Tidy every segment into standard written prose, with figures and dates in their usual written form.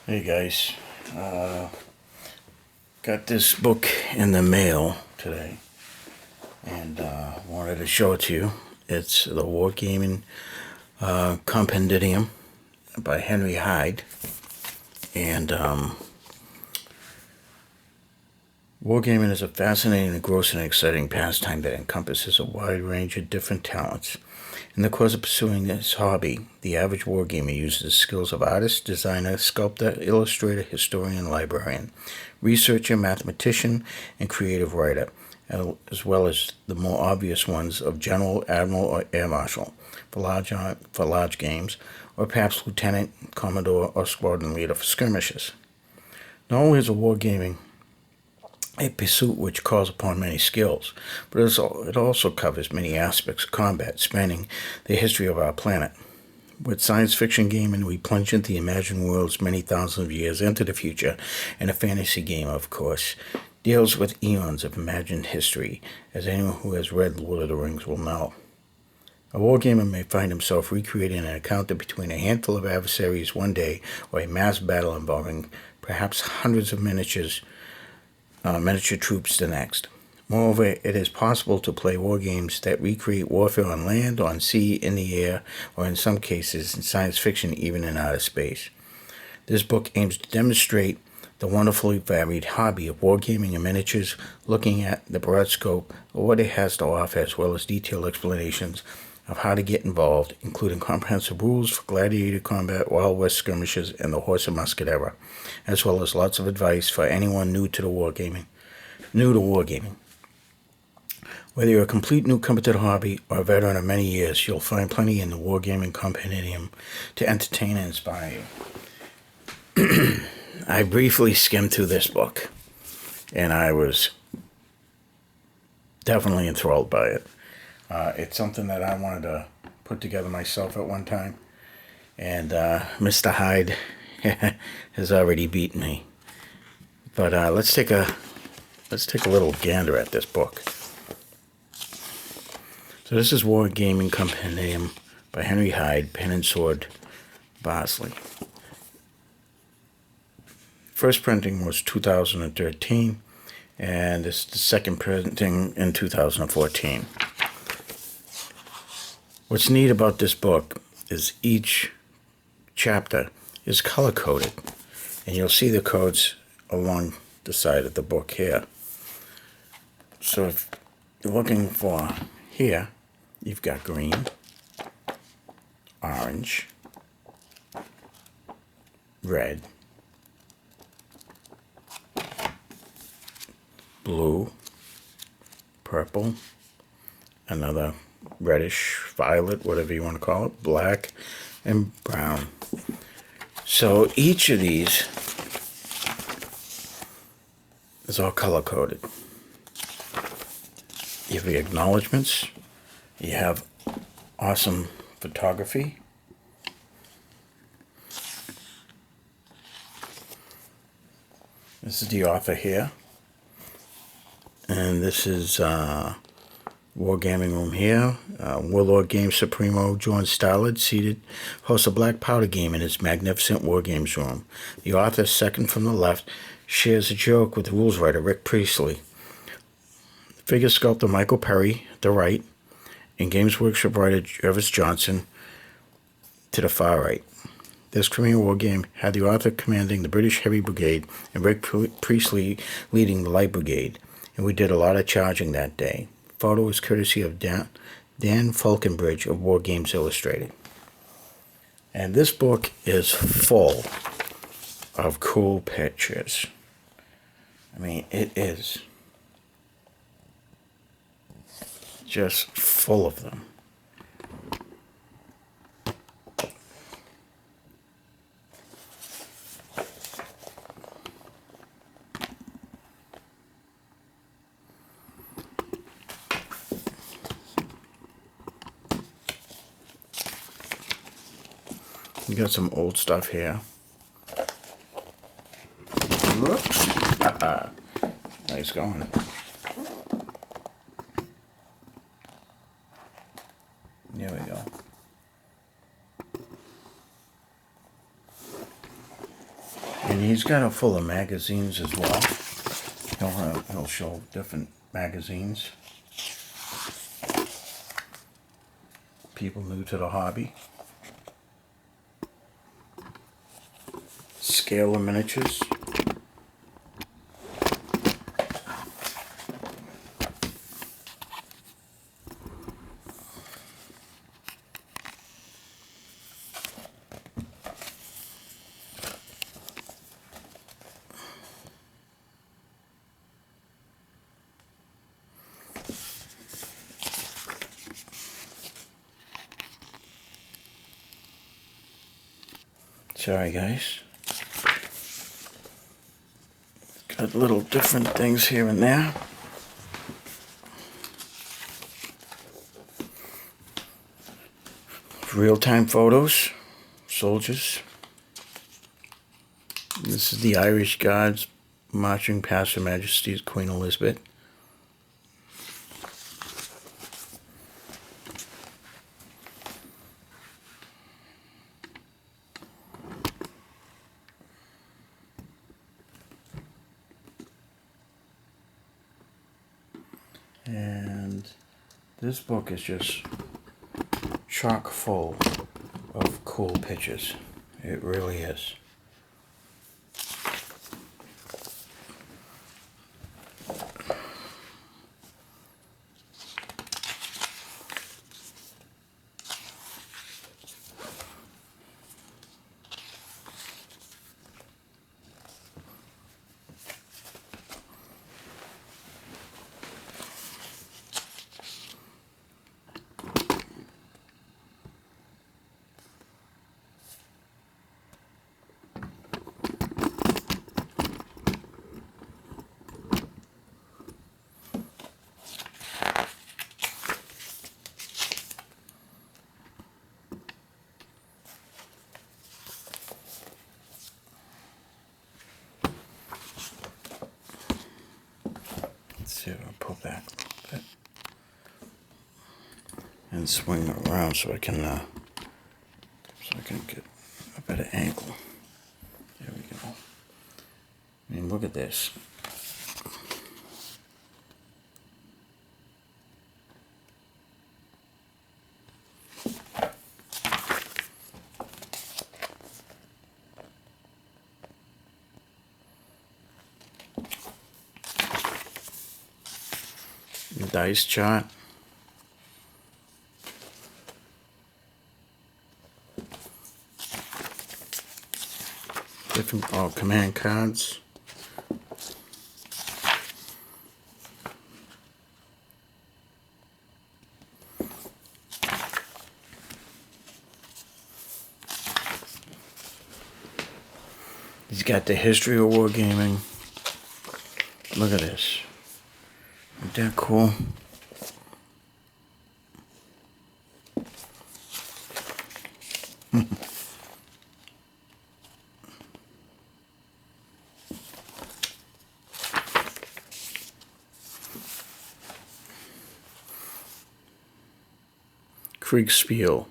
Hey guys, got this book in the mail today and wanted to show it to you. It's the Wargaming Compendium by Henry Hyde. And Wargaming is a fascinating, engrossing, and exciting pastime that encompasses a wide range of different talents. In the course of pursuing this hobby, the average wargamer uses the skills of artist, designer, sculptor, illustrator, historian, librarian, researcher, mathematician, and creative writer, as well as the more obvious ones of general, admiral, or air marshal for large games, or perhaps lieutenant, commodore, or squadron leader for skirmishes. Not only is a wargaming a pursuit which calls upon many skills, but it also covers many aspects of combat, spanning the history of our planet. With science fiction gaming, we plunge into the imagined worlds many thousands of years into the future, and a fantasy game, of course, deals with eons of imagined history, as anyone who has read Lord of the Rings will know. A wargamer may find himself recreating an encounter between a handful of adversaries one day, or a mass battle involving perhaps hundreds of miniature troops the next. Moreover, it is possible to play war games that recreate warfare on land, on sea, in the air, or in some cases in science fiction, even in outer space. This book aims to demonstrate the wonderfully varied hobby of wargaming and miniatures, looking at the broad scope of what it has to offer, as well as detailed explanations of how to get involved, including comprehensive rules for gladiator combat, Wild West skirmishes, and the horse and musket era, as well as lots of advice for anyone new to wargaming. Whether you're a complete newcomer to the hobby or a veteran of many years, you'll find plenty in the Wargaming Compendium to entertain and inspire you. I briefly skimmed through this book, and I was definitely enthralled by it. It's something that I wanted to put together myself at one time, and Mr. Hyde has already beaten me. But let's take a little gander at this book. So this is Wargaming Compendium by Henry Hyde, Pen and Sword, Bosley. First printing was 2013, and this is the second printing in 2014. What's neat about this book is each chapter is color-coded, and you'll see the codes along the side of the book here. So if you're looking for here, you've got green, orange, red, blue, purple, another reddish, violet, whatever you want to call it, black, and brown. So each of these is all color-coded. You have the acknowledgments. You have awesome photography. This is the author here. And this is Wargaming Room here. Warlord Games Supremo John Stallard, seated, hosts a black powder game in his magnificent War Games room. The author, second from the left, shares a joke with rules writer Rick Priestley. Figure sculptor Michael Perry, the right, and Games Workshop writer Jervis Johnson to the far right. This Korean war game had the author commanding the British Heavy Brigade and Rick Priestley leading the Light Brigade, and we did a lot of charging that day. Photo is courtesy of Dan Falconbridge of War Games Illustrated. And this book is full of cool pictures. I mean, it is just full of them. You got some old stuff here. Whoops. Nice going. There we go. And he's got a full of magazines as well. He'll show different magazines. People new to the hobby. Scale of miniatures. Sorry guys. Got little different things here and there. Real-time photos, soldiers. This is the Irish Guards marching past Her Majesty's Queen Elizabeth. And this book is just chock full of cool pictures. It really is. See if I'll pull back a little bit and swing it around so I can get a better angle. There we go. I mean, look at this. Dice chart. Different command cards. He's got the history of wargaming. Look at this. Isn't that cool? Kriegspiel.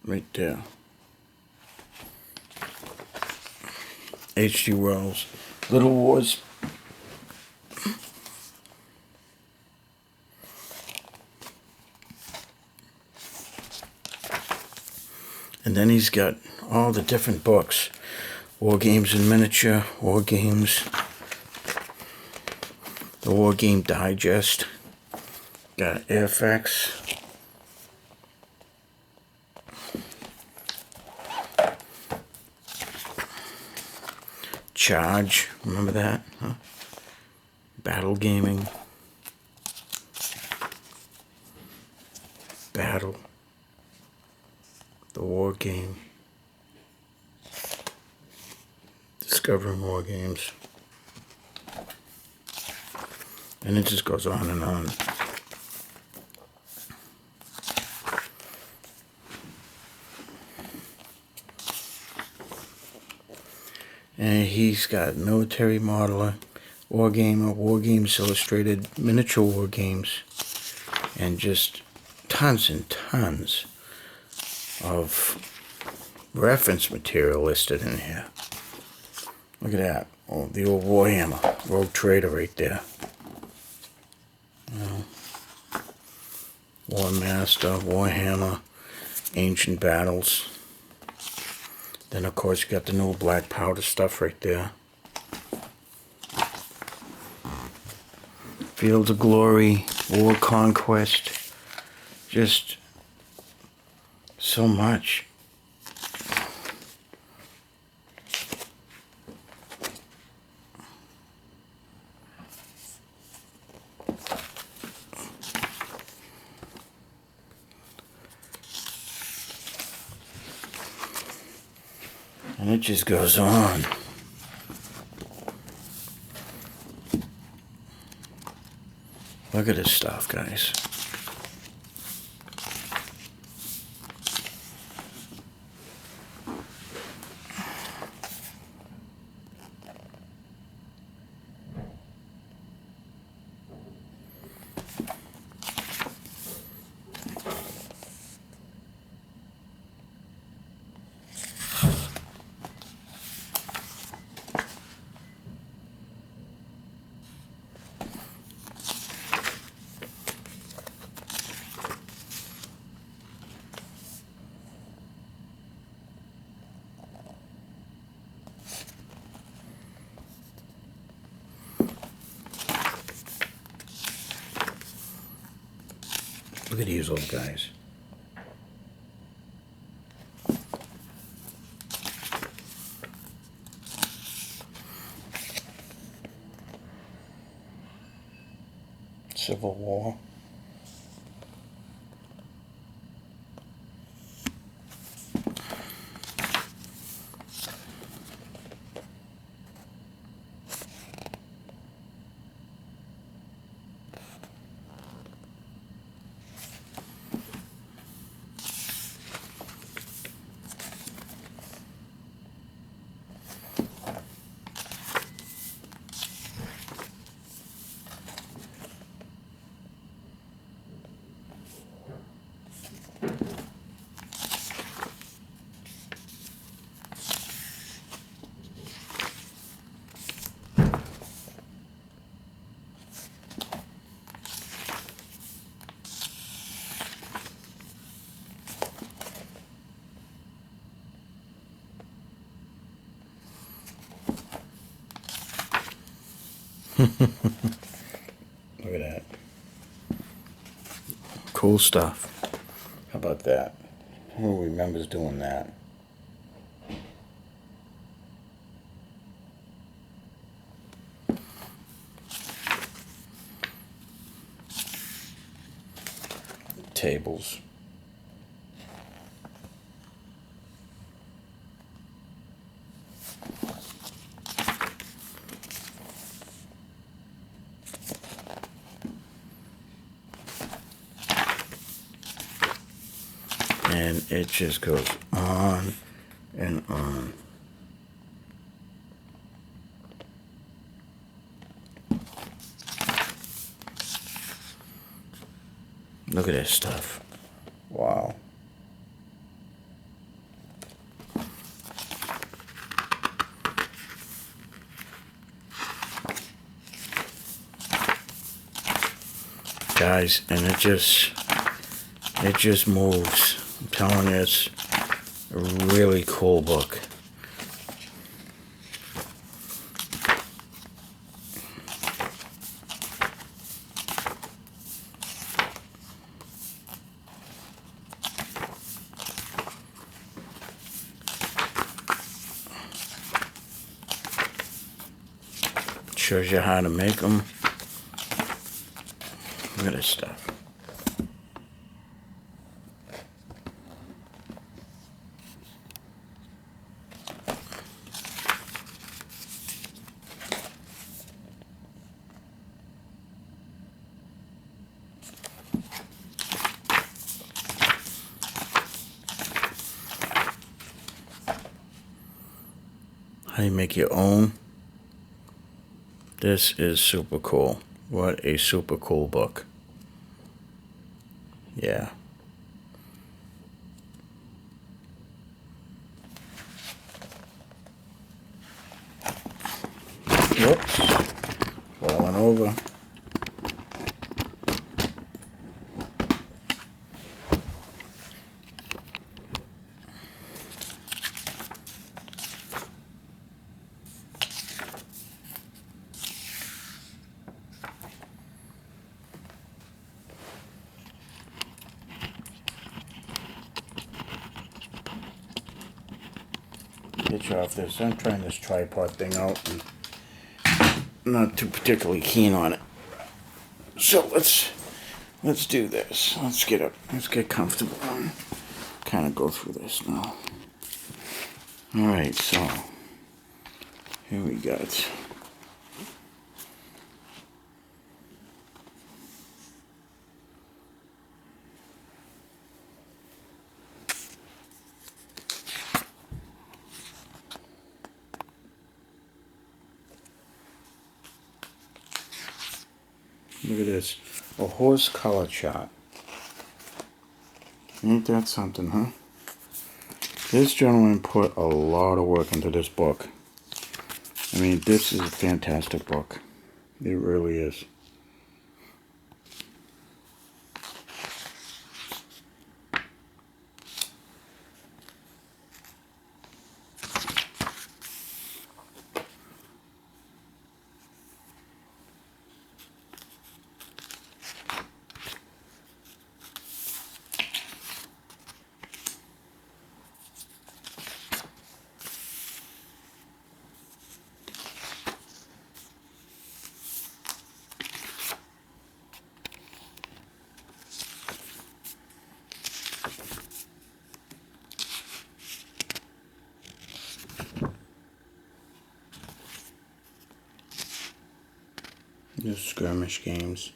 Right there. H.G. Wells. Little Wars. And then he's got all the different books. War Games in Miniature, War Games, the War Game Digest, got Airfax. Charge, remember that? Huh? Battle Gaming. Battle. The War Game. Discovering War Games. And it just goes on and on. And he's got Military Modeler, Wargamer, War Games Illustrated, Miniature War Games, and just tons and tons of reference material listed in here. Look at that. Oh, the old Warhammer. Rogue Trader right there. War Master, Warhammer, Ancient Battles. Then of course you got the new black powder stuff right there. Fields of Glory, War Conquest. Just so much. And it just goes on. Look at this stuff, guys. Look at these old guys. Civil War. Look at that. Cool stuff. How about that? Who remembers doing that? Tables. And it just goes on and on. Look at this stuff. Wow. Guys, and it just moves. I'm telling you, it's a really cool book. Shows you how to make them. Look at this stuff. How you make your own. This is super cool. What a super cool book. Yeah. Whoops. Falling over. Get you off this. I'm trying this tripod thing out and not too particularly keen on it. So let's do this. Let's get up. Let's get comfortable and kind of go through this now. All right, so here we got. Look at this. A horse color chart. Ain't that something, huh? This gentleman put a lot of work into this book. I mean, this is a fantastic book. It really is. Just skirmish games.